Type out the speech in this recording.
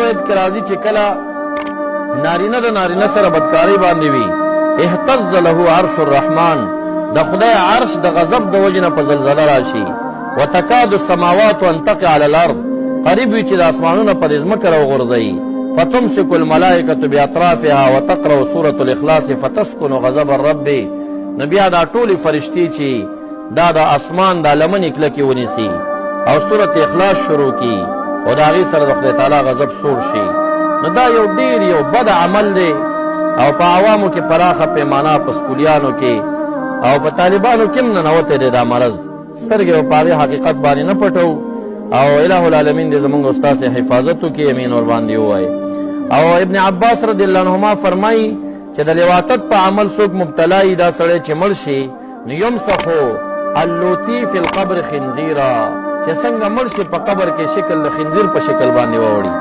روایت کې راځي چې کله نارینه د نارینه سره بدکاری باندې وي اهتز له عرش الرحمن د خدای عرش د غضب د وجې نه په زلزله راشي وتکاد السماوات ان تقع على الارض قریب وي چې د اسمانونه پر ځمکه راوغورځوي فتمسك الملائکة باطرافها وتقرأ سورة الاخلاص فتسكن غضب الرب نو بیا دا ټولې فرشتې چې دا د اسمان دا لمنې کلکې ونیسي او سورة اخلاص شروع کی او د هغې سره د خدای تعالی غضب سوړ شي نو دا یو ډېر یو بد عمل دی او په عوامو کې پراخه پیمانه په سکولیانو کې او په طالبانو کې هم ننوتی دی دا مرض سترګې به په هغې حقیقت باندې نه پټو او الہ العالمین دې زمونږ استاد سے حفاظت وکړي امین ورباندې ووایي او ابن عباس رضی الله عنهما فرمایي چې د لواطت په عمل څوک مبتلا وي دا سړی چې مړ شي نو یمسخو اللوتی فی القبر خنزیرا چې څنګه مړ شي په قبر کې شکل د خنزیر په شکل باندې واوړي